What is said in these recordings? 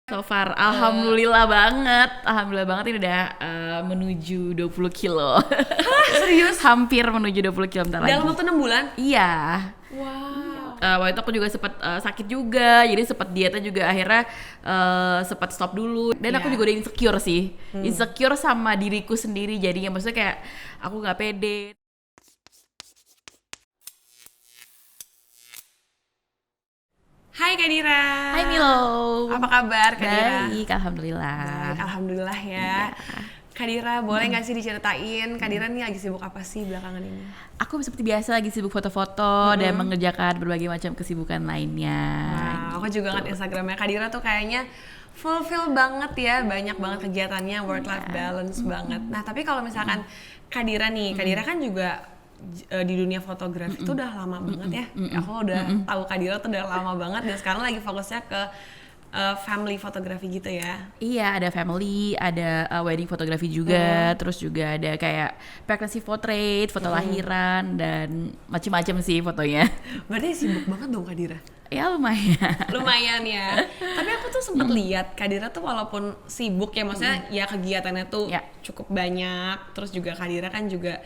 So far, alhamdulillah banget ini udah menuju 20 kilo. Serius? Hampir menuju 20 kilo bentar lagi. Dalam waktu 6 bulan? Iya. Wow. Waktu itu aku juga sempat sakit juga, jadi sempat dietnya juga akhirnya sempat stop dulu. Dan aku juga udah insecure sih, insecure sama diriku sendiri jadinya, maksudnya kayak aku nggak pede. Hai Kak Dira. Hai Milo. Apa kabar Kak Dira? Baik, alhamdulillah. Baik, alhamdulillah ya. Kak Dira, boleh nggak sih diceritain Kak Dira nih lagi sibuk apa sih belakangan ini? Aku seperti biasa lagi sibuk foto-foto dan mengerjakan berbagai macam kesibukan lainnya. Wow, aku juga ngeliat Instagramnya Kak Dira tuh kayaknya fulfill banget ya, banyak banget kegiatannya, work-life balance banget. Nah tapi kalau misalkan Kak Dira nih, Kak Dira kan juga di dunia fotografi itu udah lama banget ya. Aku udah tahu Kak Dira tuh udah lama banget dan sekarang lagi fokusnya ke family fotografi gitu ya. Iya, ada family, ada wedding fotografi juga, terus juga ada kayak pregnancy portrait, foto lahiran dan macam-macam sih fotonya. Berarti sibuk banget dong Kak Dira. Ya lumayan. Lumayan ya. Tapi aku tuh sempet lihat Kak Dira tuh walaupun sibuk ya, maksudnya ya kegiatannya tuh cukup banyak. Terus juga Kak Dira kan juga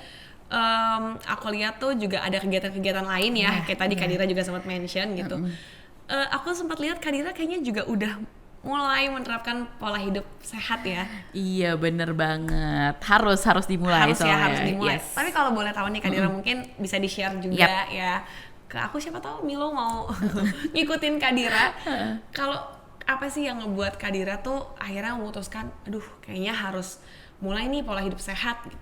aku lihat tuh juga ada kegiatan-kegiatan lain ya, kayak tadi Kak Dira juga sempat mention gitu. Aku sempat lihat Kak Dira kayaknya juga udah mulai menerapkan pola hidup sehat ya. Iya bener banget, harus dimulai soalnya. Harus dimulai. Yes. Tapi kalau boleh tahu nih Kak Dira mungkin bisa di share juga ya ke aku, siapa tahu Milo mau ngikutin Kak Dira. Kalau apa sih yang ngebuat Kak Dira tuh akhirnya memutuskan, aduh kayaknya harus mulai nih pola hidup sehat gitu.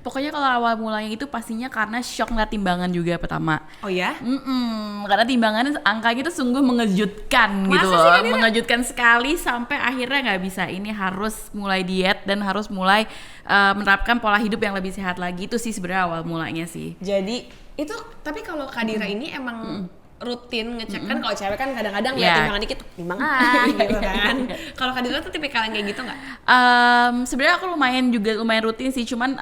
Pokoknya kalau awal mulanya itu pastinya karena shock ngeliat timbangan juga pertama. Oh ya? Karena timbangannya angkanya itu sungguh mengejutkan. Masa gitu loh, mengejutkan sekali sampai akhirnya nggak bisa. Ini harus mulai diet dan harus mulai menerapkan pola hidup yang lebih sehat lagi. Itu sih sebenarnya awal mulanya sih. Jadi itu, tapi kalau Kak Dira ini emang rutin ngecek kan, kalau cewek kan kadang-kadang lihat timbangan dikit, timbangan gitu kan. Kalau Kak Dira tuh tipikal yang kayak gitu nggak? Sebenarnya aku lumayan rutin sih, cuman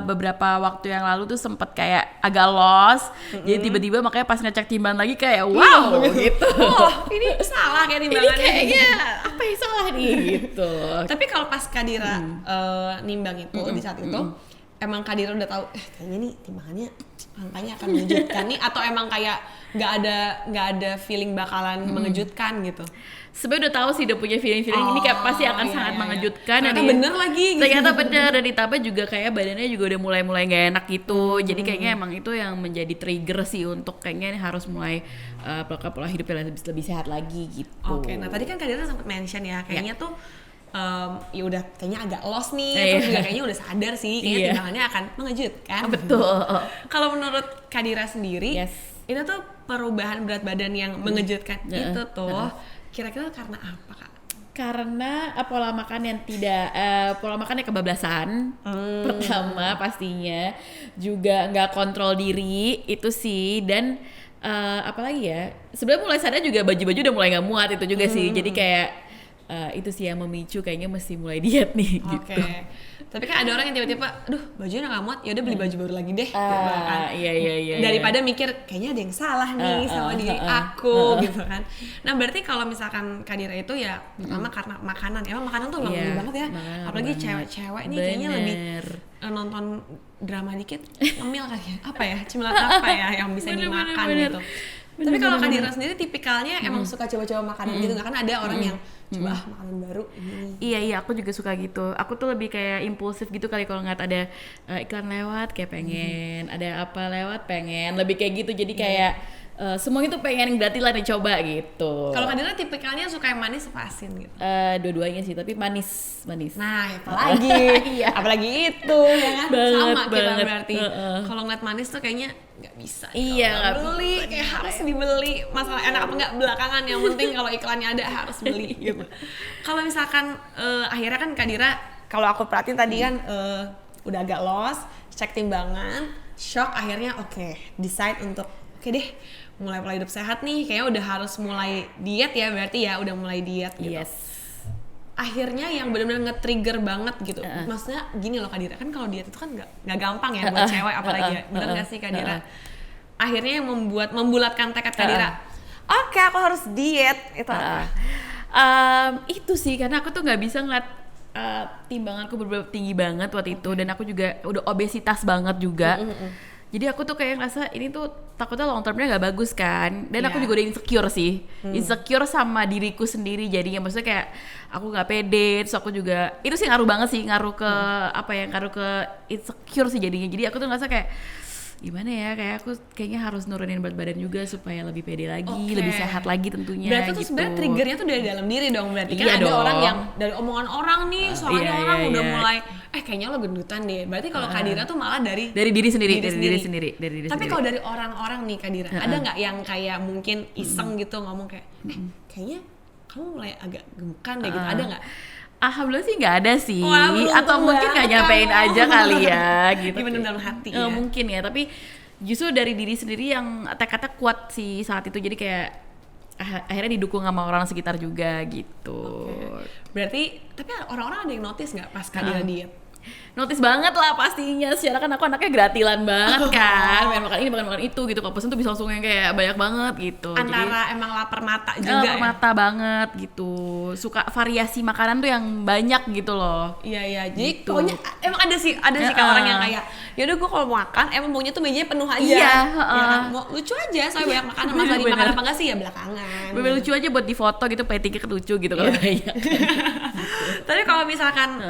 beberapa waktu yang lalu tuh sempet kayak agak lost. Jadi tiba-tiba makanya pas ngecek timbangan lagi kayak wow gitu. Oh ini salah kayak timbangannya. Ini kayaknya apa yang salah nih gitu. Tapi kalau pas Kak Dira nimbang itu di saat itu, emang Kak Dira udah tahu kayaknya nih timbangannya angkanya akan mengejutkan nih, atau emang kayak nggak ada feeling bakalan mengejutkan gitu? Sebenarnya udah tahu sih, udah punya feeling ini kayak pasti akan sangat mengejutkan. Ternyata bener lagi gitu. Ternyata bener, dan ditambah juga kayak badannya juga udah mulai nggak enak gitu. Jadi kayaknya emang itu yang menjadi trigger sih untuk kayaknya ini harus mulai pola hidup yang lebih sehat lagi gitu. Oke, nah tadi kan Kak Dira sempat mention ya, kayaknya tuh ya udah kayaknya agak lost nih, terus juga kayaknya udah sadar sih kayaknya timbangannya akan mengejutkan. Betul. Kalau menurut Kak Dira sendiri, itu tuh perubahan berat badan yang mengejutkan itu tuh kira-kira karena apa Kak? Karena pola makan yang pola makan yang kebablasan pertama pastinya, juga nggak kontrol diri itu sih, dan apalagi ya sebenarnya mulai sadar juga baju-baju udah mulai nggak muat itu juga sih, jadi kayak itu sih yang memicu kayaknya mesti mulai diet nih gitu. Tapi kan ada orang yang tiba-tiba, aduh bajunya udah gak muat, ya udah beli baju baru lagi deh. Gitu kan. Iya. Daripada mikir kayaknya ada yang salah nih sama diri aku gitu kan. Nah berarti kalau misalkan Kak Dira itu ya pertama karena makanan, emang makanan tuh ngaruh banget ya. Apalagi cewek-cewek nih kayaknya lebih nonton drama dikit ngemil kali ya. Apa ya, cemilan apa ya yang bisa dimakan gitu. Tapi kalau Kak Dira sendiri tipikalnya emang suka coba-coba makanan gitu nggak? Kan ada orang yang coba makanan baru ini. Iya, aku juga suka gitu. Aku tuh lebih kayak impulsif gitu kali, kalau ngeliat ada iklan lewat kayak pengen, ada apa lewat pengen, lebih kayak gitu. Jadi kayak semuanya tuh pengen berarti lah dicoba gitu. Kalau Kak Dira tipikalnya suka yang manis apa asin gitu? Dua-duanya sih, tapi manis. Nah, apalagi apalagi itu ya kan? Sama kita berarti. Kalau ngeliat manis tuh kayaknya nggak bisa. Iya, nggak beli, kayak harus dibeli. Masalah enak apa nggak belakangan, yang penting kalau iklannya ada harus beli gitu. Kalau misalkan akhirnya kan Kak Dira, kalau aku perhatiin tadi kan udah agak lost, cek timbangan, shock, akhirnya decide untuk oke deh mulai pola hidup sehat nih, kayaknya udah harus mulai diet ya, berarti ya udah mulai diet gitu. Akhirnya yang benar-benar nge-trigger banget gitu. Maksudnya gini loh Kak Dira, kan kalau diet itu kan nggak gampang ya buat cewek apalagi ya. Bener nggak sih Kak Dira? Akhirnya yang membulatkan tekad Kak Dira, oke aku harus diet, itu apa? Itu sih karena aku tuh nggak bisa ngeliat timbanganku beberapa tinggi banget waktu itu dan aku juga udah obesitas banget juga. Jadi aku tuh kayak ngerasa ini tuh takutnya long termnya nggak bagus kan. Dan aku juga udah insecure sih, insecure sama diriku sendiri. Jadinya maksudnya kayak aku nggak pede. Terus aku juga itu sih ngaruh banget sih, ngaruh ke ngaruh ke insecure sih jadinya. Jadi aku tuh ngerasa kayak gimana ya, kayak aku kayaknya harus nurunin berat badan juga supaya lebih pede lagi, lebih sehat lagi tentunya. Berarti tuh gitu. sebenarnya triggernya tuh dari dalam diri dong berarti. Iya kan ada dong. orang yang dari omongan orang nih, soalnya orang udah iya. mulai kayaknya lo gendutan deh. Berarti kalau Kadira tuh malah dari diri sendiri, diri dari diri sendiri, dari diri Tapi sendiri. kalau dari orang-orang nih Kadira, ada nggak yang kayak mungkin iseng gitu ngomong kayak kayaknya kamu mulai agak gemukan deh gitu, ada nggak? Alhamdulillah sih nggak ada sih, Wah, atau mungkin nggak nyampein kamu. aja kali ya gitu. Gimana dalam hati ya? Mungkin ya, tapi justru dari diri sendiri yang tekadnya kuat sih saat itu, jadi kayak akhirnya didukung sama orang sekitar juga gitu. Berarti tapi orang-orang ada yang notice nggak pas Kadira diet? Notice banget lah pastinya, secara kan aku anaknya gratilan banget kan, makan ini makan itu gitu. Kalau pesen tuh bisa langsung yang kayak banyak banget gitu. Antara emang lapar mata juga ya? Mata banget gitu, suka variasi makanan tuh yang banyak gitu loh. Iya, jadi Gitu. pokoknya emang ada sih kan orang yang kayak yaudah gue kalau mau makan emang maunya tuh mejanya penuh aja. Iya, ya kan? Mau lucu aja soalnya banyak makanan, masalah dimakan apa enggak sih ya belakangan. Bener lucu aja buat difoto gitu, platingnya lucu gitu kalau banyak. Tapi kalau misalkan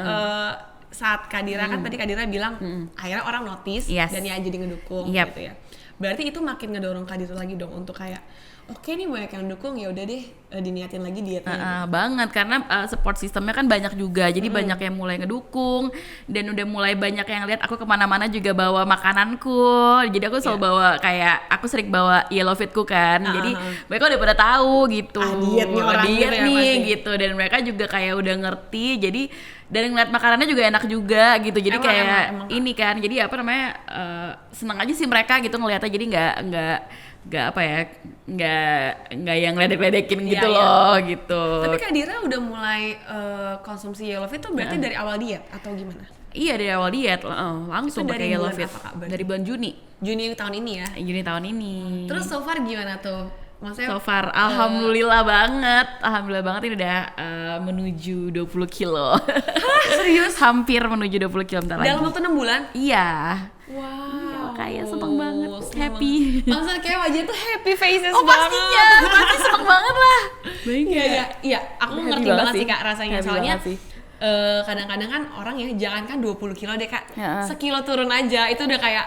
saat Kadira kan tadi Kadira bilang akhirnya orang notice dan ya jadi ngedukung gitu ya. Berarti itu makin ngedorong Kadira lagi dong untuk kayak oke nih banyak yang dukung, ya udah deh diniatin lagi dietnya. Banget karena support sistemnya kan banyak juga, jadi banyak yang mulai ngedukung dan udah mulai banyak yang lihat aku kemana-mana juga bawa makananku. Jadi aku selalu bawa kayak aku sering bawa Yellow Fit-ku kan, jadi mereka udah pada tahu gitu. Diet nih orang diet gitu ya, nih pasti. gitu, dan mereka juga kayak udah ngerti. Jadi dan ngeliat makanannya juga enak juga gitu, jadi emang. Ini kan jadi apa namanya seneng aja sih mereka gitu ngeliatnya, jadi nggak apa ya, nggak yang ledek-ledekin gitu loh gitu. Tapi Kadira udah mulai konsumsi Yellow Fit tuh berarti dari awal diet atau gimana? Iya dari awal diet langsung pakai Yellow Fit dari bulan Juni tahun ini ya. Juni tahun ini. Terus so far gimana tuh? Maksudnya so far alhamdulillah banget ini udah menuju 20 kilo. Serius? Hampir menuju 20 kilo bentar lagi. Dalam waktu 6 bulan? Iya. Wow. Kayak seneng banget, happy. Maksudnya kayak wajah tuh happy faces Oh banget. pastinya, pasti seneng banget lah. Iya, aku Happy ngerti banget banget sih. sih Kak rasanya. Happy Soalnya banget sih. kadang-kadang kan orang ya jangankan 20 kilo deh Kak, Ya. sekilo turun aja itu udah kayak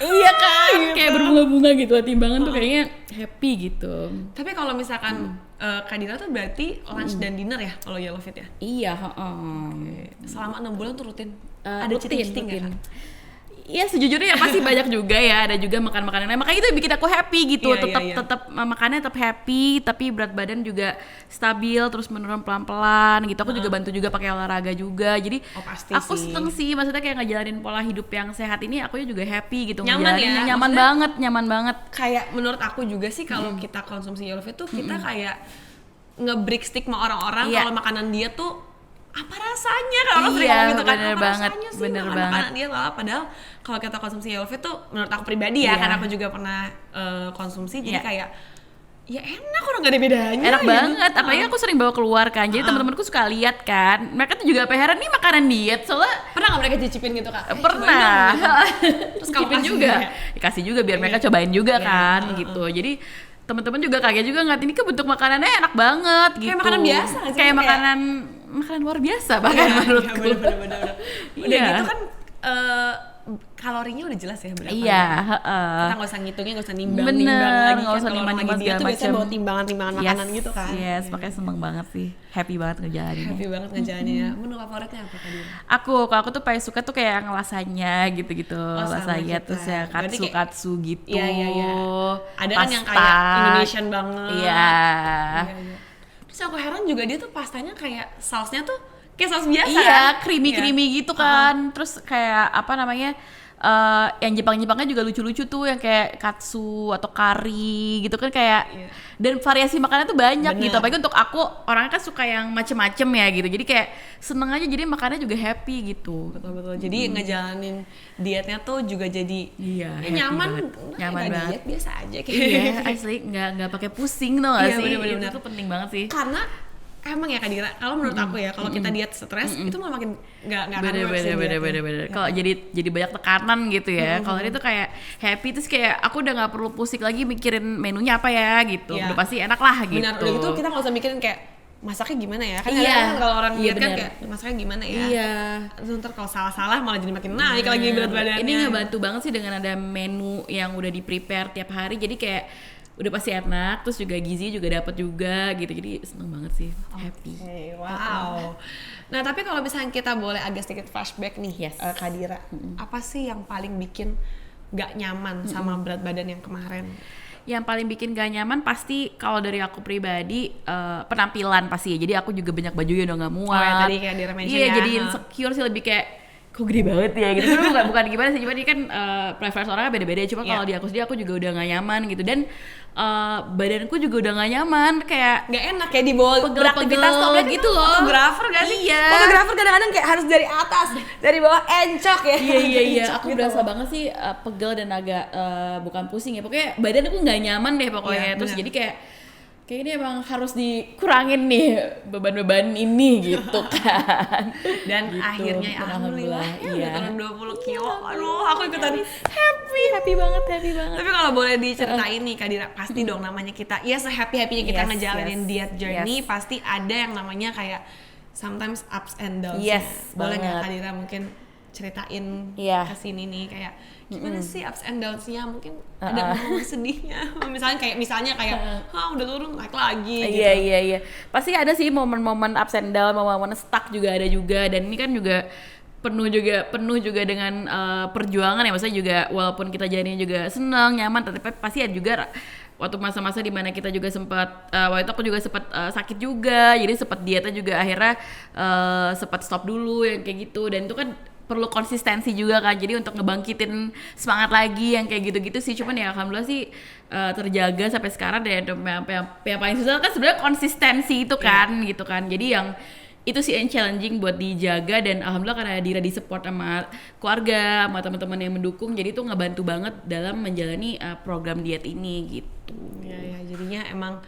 Iya kan, kayak berbunga-bunga gitu, timbangan tuh kayaknya happy gitu. Tapi kalau misalkan Kadira tuh berarti lunch dan dinner ya kalau Yellow Fit ya? Iya, Selama 6 bulan tuh rutin? Ada rutin. cheating nggak, Kak? Iya sejujurnya ya pasti banyak juga ya, ada juga makan-makanan lain. Makanya itu yang bikin aku happy gitu, Iya, tetap makannya tetap happy, tapi berat badan juga stabil, terus menurun pelan-pelan gitu. Aku juga bantu juga pakai olahraga juga, jadi pasti aku sih. seneng sih, maksudnya kayak ngejalanin pola hidup yang sehat ini, aku juga happy gitu. Nyaman ya? Nyaman banget. Kayak menurut aku juga sih kalau kita konsumsi Yellow Fit tuh kita kayak nge-break stigma orang-orang kalau makanan dia tuh apa rasanya, kalau orang sering ngomong gitu kan, bener apa banget, rasanya sih bener makan banget. makanan dia lah. Padahal kalau kita konsumsi Yellow Fit tuh menurut aku pribadi ya, karena aku juga pernah konsumsi, jadi kayak ya enak, orang gak ada bedanya. Enak banget, apalagi aku sering bawa keluar kan, jadi teman-temanku suka lihat kan, mereka tuh juga heran nih makanan diet, soalnya Pernah nggak mereka cicipin gitu Kak? pernah. Terus kamu Cicipin kasih juga, ya? dikasih juga biar mereka cobain juga kan, gitu. Jadi teman-teman juga kaget juga ngeliat ini bentuk makanannya enak banget gitu. Kayak makanan biasa nggak sih? Kayak makanan luar biasa bahkan menurutku. Bener-bener. Udah gitu kan kalorinya udah jelas ya berapa. Iya, Kita nggak usah ngitungnya, nggak usah nimbang-nimbang bener, lagi nggak kan. usah Kalau nimbang-nimbang lagi dia tuh segala biasanya macam. bawa timbangan-timbangan makanan gitu kan. Yes, makanya seneng banget sih, happy banget ngejalaninnya. Happy banget ngejalaninnya. Menu favoritnya apa tadi? Kalau aku tuh paling suka tuh kayak yang lasanya gitu-gitu, lasanya kita. terus ya Berarti kayak- katsu gitu. Iya. Ada kan yang Pasta. kayak Indonesian banget. Iya. Terus aku heran juga dia tuh pastanya kayak sausnya tuh kayak saus biasa. Iya, kan? creamy gitu kan. Terus kayak apa namanya? Yang Jepang-Jepangnya juga lucu-lucu tuh, yang kayak katsu atau kari gitu kan kayak. Dan variasi makanan tuh banyak gitu. Apalagi untuk aku, orangnya kan suka yang macem-macem ya gitu. Jadi kayak seneng aja, jadi makannya juga happy gitu. Betul. Jadi ngejalanin dietnya tuh juga jadi Iya, nyaman. Nyaman Nggak banget. diet biasa aja kayak. Iya, asli nggak pakai pusing tuh nggak Iya, sih? bener-bener. Itu tuh penting banget sih. Karena emang ya Kak Dira, kalau menurut aku ya, kalau kita diet stres itu malah makin nggak akan works ya bener. Kalau jadi banyak tekanan gitu ya. Kalau ini tuh kayak happy, terus kayak aku udah nggak perlu pusing lagi mikirin menunya apa ya gitu. Udah pasti enak lah gitu. Benar, udah gitu kita nggak usah mikirin kayak masaknya gimana ya, kan kadang kalau orang diet kan kayak masaknya gimana ya. Iya. Terus ntar kalau salah malah jadi makin naik lagi berat badannya. Ini ngebantu banget sih dengan ada menu yang udah di prepare tiap hari, jadi kayak udah pasti enak, terus juga gizi juga dapat juga gitu, jadi seneng banget sih, happy. Wow. Nah tapi kalau misalnya kita boleh agak sedikit flashback nih, Kak Dira, apa sih yang paling bikin gak nyaman sama berat badan yang kemarin? Yang paling bikin gak nyaman pasti kalau dari aku pribadi penampilan pasti ya, jadi aku juga banyak bajunya udah gak muat. Oh ya tadi kayak Dira mention jadi insecure sih, lebih kayak kok gede banget ya gitu. bukan gimana sih, cuma ini kan preference orangnya beda-beda. Cuma kalau di aku sendiri aku juga udah gak nyaman gitu, dan badanku juga udah gak nyaman, kayak gak enak ya dibawa beraktivitas gitu loh. Fotografer gak sih? Iya. Fotografer kadang-kadang kayak harus dari atas, dari bawah encok ya. Iya. Aku berasa banget sih pegel dan agak bukan pusing ya, pokoknya badan aku nggak nyaman deh pokoknya. Terus jadi kayak ini emang harus dikurangin nih beban-beban ini gitu kan. Dan gitu. Akhirnya ya alhamdulillah udah turun 20 kilo. Aduh, aku ikutan happy banget. Tapi kalau boleh diceritain nih Kak Dira, pasti dong namanya kita, ya se-happy-happynya kita ngejalanin diet journey, pasti ada yang namanya kayak sometimes ups and downs. Boleh nggak Kak Dira mungkin ceritain kesini nih kayak gimana sih ups and downs-nya, mungkin ada momen sedihnya, misalnya kayak udah turun naik lagi gitu. Iya pasti ada sih momen-momen ups and down, momen-momen stuck juga ada juga, dan ini kan juga penuh juga dengan perjuangan ya, maksudnya juga walaupun kita jadinya juga seneng nyaman, tapi pasti ada juga waktu masa-masa dimana kita juga sempat waktu itu aku juga sempat sakit juga, jadi sempat dietnya juga akhirnya sempat stop dulu yang kayak gitu, dan itu kan perlu konsistensi juga kan, jadi untuk ngebangkitin semangat lagi yang kayak gitu-gitu sih. Cuman ya alhamdulillah sih terjaga sampai sekarang, dan yang paling susah kan sebenarnya konsistensi itu kan gitu kan, jadi yang itu sih yang challenging buat dijaga, dan alhamdulillah karena Dira di support sama keluarga, sama teman-teman yang mendukung, jadi itu ngebantu banget dalam menjalani program diet ini gitu. Ya jadinya emang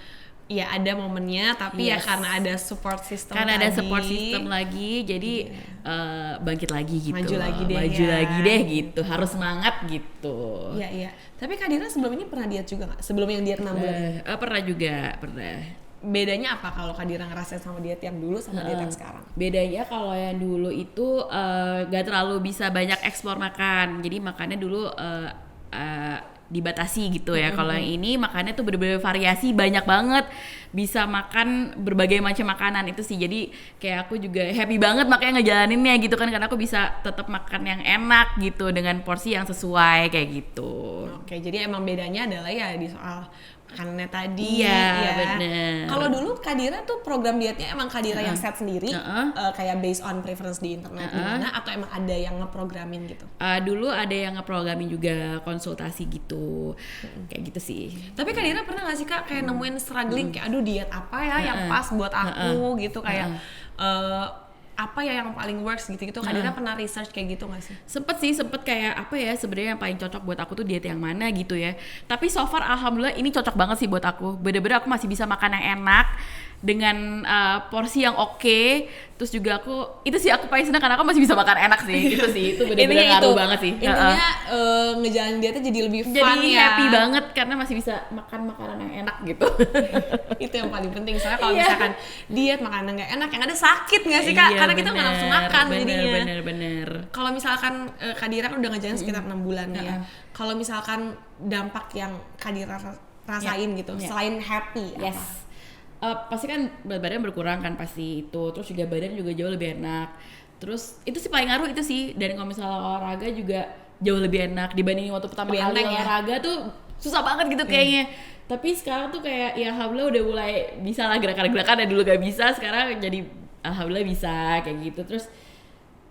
ya ada momennya, tapi ya karena ada support system lagi, jadi bangkit lagi gitu, maju lagi deh gitu, harus semangat gitu. Iya. Tapi Kak Dira sebelum ini pernah diet juga nggak? Sebelum yang diet 6 bulan? Pernah. Bedanya apa kalau Kak Dira ngerasain sama diet yang dulu sama diet yang sekarang? Bedanya kalau yang dulu itu gak terlalu bisa banyak eksplor makan, jadi makannya dulu dibatasi gitu ya. Kalau yang ini makannya tuh bener-bener variasi banyak banget, bisa makan berbagai macam makanan itu sih. Jadi kayak aku juga happy banget makanya ngejalaninnya gitu kan, karena aku bisa tetap makan yang enak gitu dengan porsi yang sesuai kayak gitu. Oke, jadi emang bedanya adalah ya di soal makanannya tadi. Iya, bener. Kalau dulu Kak Dira tuh program dietnya emang Kak Dira yang set sendiri, kayak based on preference di internet gimana, atau emang ada yang ngeprogramin gitu? Dulu ada yang ngeprogramin juga, konsultasi gitu, kayak gitu sih. Tapi Kak Dira pernah nggak sih Kak kayak nemuin struggling kayak aduh diet apa ya yang pas buat aku gitu, kayak apa ya yang paling works gitu-gitu? Kak Dira pernah research kayak gitu nggak sih? Sempet kayak apa ya sebenarnya yang paling cocok buat aku tuh diet yang mana gitu ya. Tapi so far alhamdulillah ini cocok banget sih buat aku. Bener-bener aku masih bisa makan yang enak dengan porsi yang oke. Terus juga aku paling senang karena aku masih bisa makan enak sih. Itu sih, itu bener-bener ngaruh banget sih. Intinya ngejalanin dietnya jadi lebih fun jadi happy banget karena masih bisa makan makanan yang enak gitu. Itu yang paling penting, soalnya kalau misalkan diet makanan nggak enak yang ada sakit nggak sih Kak? Karena kita nggak nafsu makan jadinya. Bener. Kalau misalkan Kak Dira kan udah ngejalanin sekitar 6 bulan ya. Kalau misalkan dampak yang Kak Dira rasain gitu, selain happy apa? Pasti kan berat badan berkurang kan pasti itu, terus juga badan juga jauh lebih enak, terus itu sih paling ngaruh itu sih. Dan kalau misalnya olahraga juga jauh lebih enak dibandingin waktu pertama kali olahraga tuh susah banget gitu kayaknya. Tapi sekarang tuh kayak ya alhamdulillah udah mulai bisa lah gerakan-gerakan yang dulu gak bisa, sekarang jadi alhamdulillah bisa kayak gitu. Terus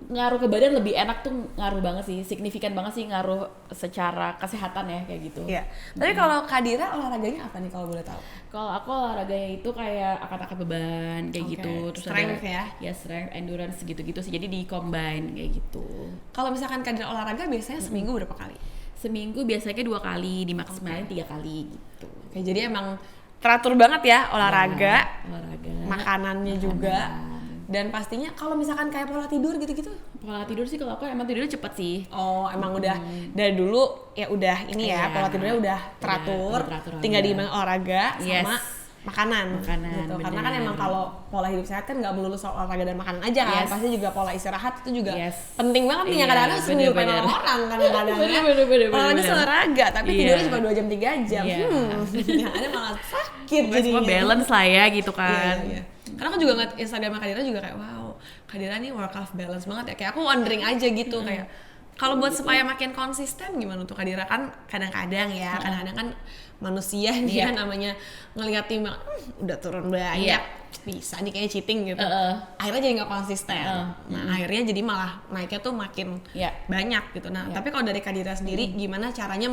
ngaruh ke badan lebih enak tuh ngaruh banget sih, signifikan banget sih ngaruh secara kesehatan ya kayak gitu. Iya. Tapi kalau Kak Dira olahraganya apa nih kalau boleh tahu? Kalau aku olahraganya itu kayak angkat-angkat beban kayak gitu, terus strength ya strength, endurance gitu-gitu sih. Jadi di combine kayak gitu. Kalau misalkan Kak Dira olahraga biasanya seminggu berapa kali? Seminggu biasanya 2 kali, dimaksimalin 3 kali gitu. Oke, jadi emang teratur banget ya olahraga. makanannya juga. Dan pastinya kalau misalkan kayak pola tidur gitu-gitu. Pola tidur sih kalau aku emang tidurnya cepet sih. Oh, emang udah dari dulu ya udah ini ya, pola tidurnya udah teratur, tinggal diimbangi olahraga sama makanan gitu. Bener. Karena kan emang kalau pola hidup sehat kan nggak melulu soal olahraga dan makanan aja kan, pasti juga pola istirahat itu juga penting banget nih. Kadang-kadang harus menyuruh orang kadang-kadang olahraga olahraga tapi tidurnya cuma 2 jam 3 jam. Yang ada malah sakit jadi semua balance lah ya gitu kan. Karena aku juga ngeliat Instagram Kadira juga kayak wow, Kadira nih work life balance banget ya. Kayak aku wondering aja gitu kayak kalau buat supaya makin konsisten gimana tuh Kadira? Kan kadang-kadang kan manusia nih kan namanya ngelihat timbang udah turun banyak, bisa nih kayaknya cheating gitu. Akhirnya jadi nggak konsisten. Nah akhirnya jadi malah naiknya tuh makin banyak gitu. Nah tapi kalau dari Kadira sendiri gimana caranya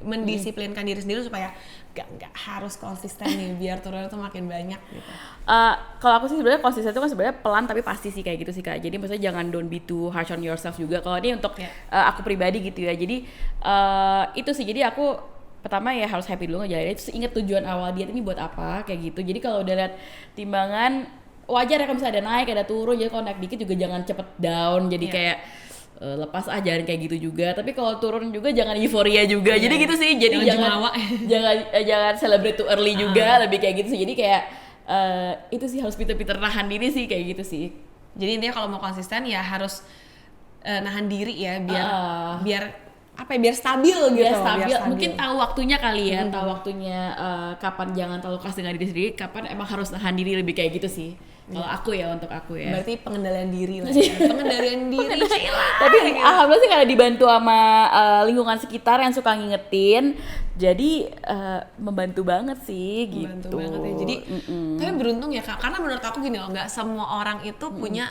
mendisiplinkan diri sendiri supaya nggak harus konsisten nih biar turunnya tuh makin banyak gitu. Kalau aku sih sebenarnya konsisten itu kan sebenarnya pelan tapi pasti sih kayak gitu sih Kak. Jadi maksudnya jangan don't be too harsh on yourself juga. Kalau ini untuk aku pribadi gitu ya. Jadi itu sih, jadi aku pertama ya harus happy dulu ngejalanin, terus inget tujuan awal diet ini buat apa kayak gitu. Jadi kalau udah lihat timbangan wajar ya kalau misalnya ada naik ada turun, jadi kalau naik dikit juga jangan cepet down, jadi kayak lepas jangan kayak gitu juga. Tapi kalau turun juga jangan euforia juga. Jadi gitu sih. Jadi jangan celebrate too early juga, lebih kayak gitu sih. Jadi kayak itu sih harus pinter-pinter nahan diri sih kayak gitu sih. Jadi intinya kalau mau konsisten ya harus nahan diri ya biar biar stabil gitu. Biar stabil. Mungkin tahu waktunya kali ya, tahu waktunya kapan jangan terlalu keras dengan diri sendiri, kapan emang harus nahan diri, lebih kayak gitu sih. Kalau aku ya, untuk aku ya. Berarti pengendalian diri lah ya. Pengendalian diri. Tapi alhamdulillah sih karena dibantu sama lingkungan sekitar yang suka ngingetin, jadi membantu banget sih gitu. Membantu banget ya. Jadi tapi beruntung ya Kak, karena menurut aku gini loh, nggak semua orang itu punya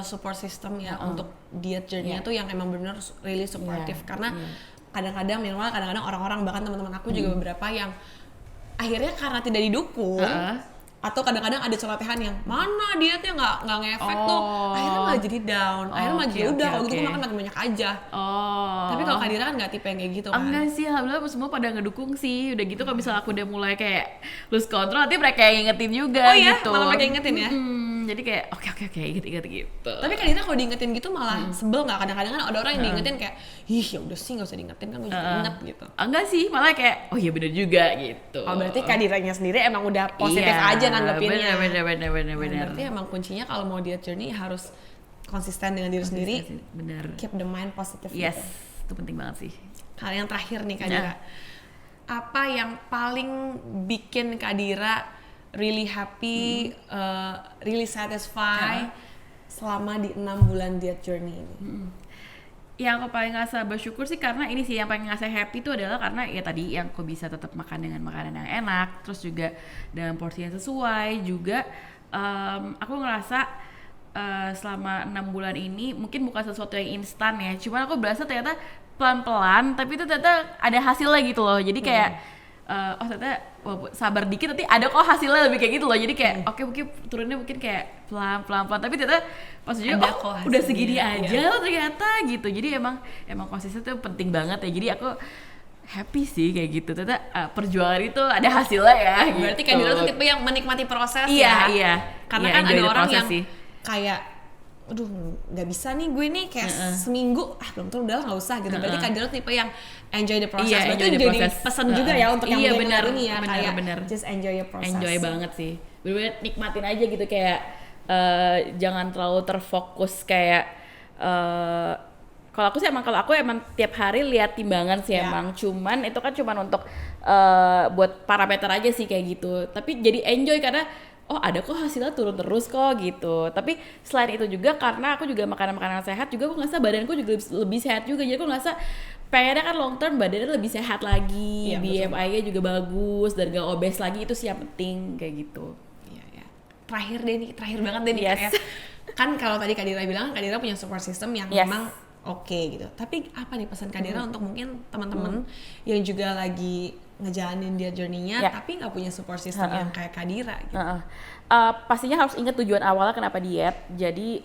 support system ya untuk diet journey-nya tuh yang emang benar really supportive. Karena kadang-kadang minimal kadang-kadang orang-orang bahkan teman-teman aku juga beberapa yang akhirnya karena tidak didukung atau kadang-kadang ada celotehan yang mana dietnya nggak ngefek tuh, akhirnya malah jadi down, akhirnya malah jadi udah kalau gitu aku makan makin banyak aja. Tapi kalau Kadira kan nggak tipe yang kayak gitu kan? Enggak sih, alhamdulillah semua pada ngedukung sih. Udah gitu kalau misalnya aku udah mulai kayak lose control, nanti mereka yang ingetin juga gitu. Malah mereka ingetin ya? Jadi kayak oke inget gitu. Tapi Kadira kalau diingetin gitu malah sebel nggak? Kadang-kadang kan ada orang yang diingetin kayak ih ya udah sih nggak usah diingetin kan gue juga inget gitu. Enggak sih, malah kayak oh iya bener juga gitu. Oh berarti Kadiranya sendiri emang udah positif aja nanggepinnya. Bener. Berarti emang kuncinya kalau mau diet journey harus konsisten dengan diri sendiri. Bener. Keep the mind positive. Yes, gitu. itu penting banget sih. Hal yang terakhir nih Kadira, apa yang paling bikin Kadira really happy, really satisfied selama di 6 bulan diet journey ini? Yang aku paling ngerasa bersyukur sih karena ini sih, yang paling ngerasa happy itu adalah karena ya tadi yang aku bisa tetap makan dengan makanan yang enak, terus juga dengan porsi yang sesuai juga. Aku ngerasa selama 6 bulan ini mungkin bukan sesuatu yang instan ya, cuman aku berasa ternyata pelan-pelan tapi itu ternyata ada hasilnya gitu loh. Jadi kayak ternyata sabar dikit nanti ada kok hasilnya, lebih kayak gitu loh. Jadi kayak oke, mungkin turunnya mungkin kayak pelan tapi ternyata maksudnya udah segini aja loh ternyata gitu. Jadi emang konsisten itu penting banget ya. Jadi aku happy sih kayak gitu. Ternyata perjuangan itu ada hasilnya ya. Berarti gitu. Kadira tuh tipe yang menikmati proses Iya. Karena kan ada orang yang kayak aduh nggak bisa nih gue nih kayak seminggu belum tuh udah nggak usah gitu. Berarti Kadira tipe yang enjoy the process. Berarti itu jadi pesan juga ya untuk yang benar ini ya, benar. Just enjoy your process. Enjoy banget sih. Bener-bener nikmatin aja gitu, kayak jangan terlalu terfokus kayak kalau aku emang tiap hari lihat timbangan sih emang, cuman itu kan cuman untuk buat parameter aja sih kayak gitu. Tapi jadi enjoy karena ada kok hasilnya turun terus kok gitu. Tapi selain itu juga karena aku juga makanan sehat juga, aku ngerasa badanku juga lebih sehat juga. Jadi aku ngerasa pengennya kan long term badannya lebih sehat lagi, BMI-nya juga bagus dan gak obes lagi. Itu sih yang penting kayak gitu. Iya. Terakhir banget deh nih. Yes. Kan kalau tadi Kadira bilang Kadira punya support system yang memang oke gitu. Tapi apa nih pesan Kadira untuk mungkin teman-teman yang juga lagi ngejalanin dia journey-nya, tapi nggak punya support system yang kayak Kadira gitu. Pastinya harus ingat tujuan awalnya kenapa diet. Jadi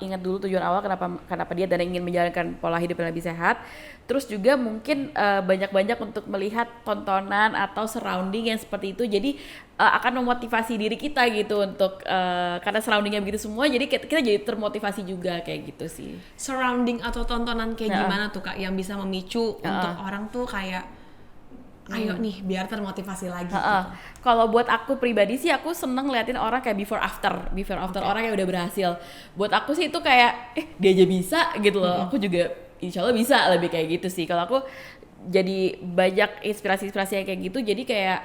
ingat dulu tujuan awal kenapa diet dan ingin menjalankan pola hidup yang lebih sehat. Terus juga mungkin banyak-banyak untuk melihat tontonan atau surrounding yang seperti itu. Jadi akan memotivasi diri kita gitu untuk karena surroundingnya begitu semua. Jadi kita jadi termotivasi juga kayak gitu sih. Surrounding atau tontonan kayak gimana tuh Kak yang bisa memicu untuk orang tuh kayak ayo nih biar termotivasi lagi gitu. Kalau buat aku pribadi sih aku seneng ngeliatin orang kayak before after orang yang udah berhasil. Buat aku sih itu kayak dia aja bisa gitu loh. Aku juga insya Allah bisa lebih kayak gitu sih. Kalau aku jadi banyak inspirasi yang kayak gitu, jadi kayak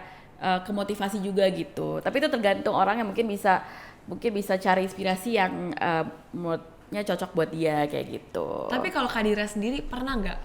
kemotivasi juga gitu. Tapi itu tergantung orang yang mungkin bisa cari inspirasi yang menurutnya cocok buat dia kayak gitu. Tapi kalau Kadira sendiri pernah nggak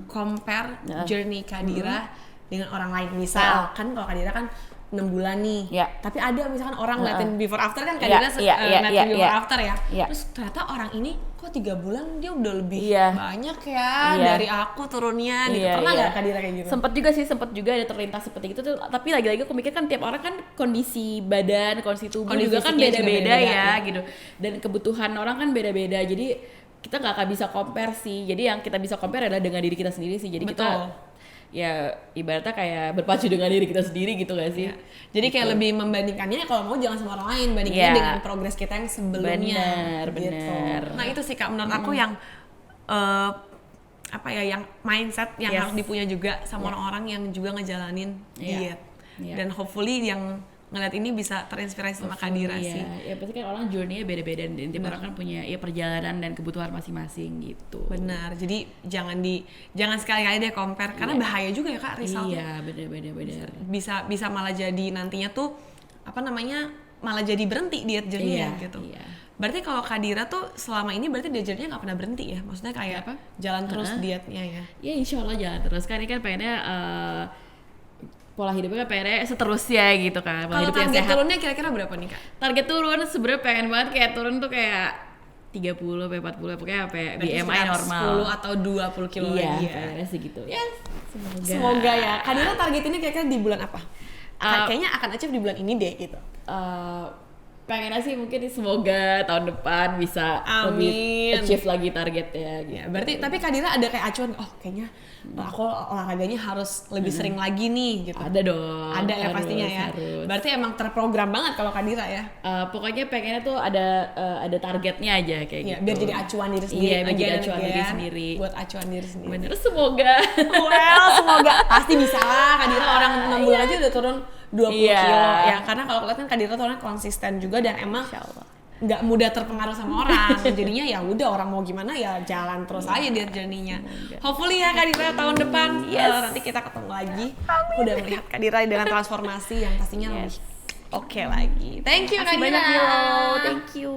compare journey Kadira dengan orang lain? Misal kan kalau Kadira kan 6 bulan nih, tapi ada misalkan orang ngeliatin before after kan Kadira ngeliatin before after ya, terus ternyata orang ini kok 3 bulan dia udah lebih banyak ya dari aku turunnya gitu. Pernah nggak Kadira kayak gitu? Sempet juga ada terlintas seperti itu tuh, tapi lagi-lagi aku mikir kan tiap orang kan kondisi badan, kondisi tubuh juga kan beda-beda ya gitu, dan kebutuhan orang kan beda-beda, jadi kita nggak akan bisa compare sih. Jadi yang kita bisa compare adalah dengan diri kita sendiri sih. Jadi kita ya ibaratnya kayak berpacu dengan diri kita sendiri gitu gak sih? Jadi kayak lebih membandingkannya kalau mau jangan sama orang lain, bandingkannya dengan progres kita yang sebelumnya. Bener. Nah itu sih Kak menurut aku yang yang mindset yang harus dipunya juga sama orang-orang yang juga ngejalanin diet. Dan hopefully yang ngeliat ini bisa terinspirasi sama Kadira sih. Ya pasti kan orang journey-nya beda-beda dan tiap orang kan punya perjalanan dan kebutuhan masing-masing gitu. Benar. Jadi jangan sekali-kali deh compare karena bahaya juga ya Kak result. Iya, benar. Bisa malah jadi nantinya tuh malah jadi berhenti diet journey-nya gitu. Berarti kalau Kadira tuh selama ini berarti diet journey-nya nggak pernah berhenti ya? Maksudnya kayak jalan terus dietnya ya? Ya insya Allah jalan terus. Kan ini kan pengennya pola hidupnya pengennya seterusnya gitu kan. Kalau target turunnya kira-kira berapa nih Kak? Target turun sebenarnya pengen banget kayak turun tuh kayak 30 sampai 40 pokoknya BMI normal 10 atau 20 kilo lagi ya. Kayaknya segitu. Ya, semoga ya. Kadira target ini kira-kira di bulan apa? Kayaknya akan achieve di bulan ini deh gitu. Pengennya sih mungkin semoga tahun depan bisa lebih achieve lagi targetnya gitu. Ya, berarti tapi Kadira ada kayak acuan, kayaknya aku olahraganya harus lebih sering lagi nih gitu. Ada dong. Ada ya pastinya ya. Harus. Berarti emang terprogram banget kalau Kadira ya. Pokoknya pengennya tuh ada targetnya aja kayak gitu. Biar jadi acuan diri sendiri. Iya, biar jadi acuan diri sendiri. Buat acuan diri sendiri. Bener, semoga. Semoga pasti bisa lah. Kadira orang 6 bulan aja udah turun 20 kilo ya, karena kalau kelihatan Kadira tuh orangnya konsisten juga dan emang nggak mudah terpengaruh sama orang. Jadinya ya udah orang mau gimana ya jalan terus aja dia journey-nya. Hopefully ya Kadira tahun depan nanti kita ketemu lagi. Udah melihat Kadira dengan transformasi yang pastinya lebih oke lagi. Thank you Kadira. Thank you.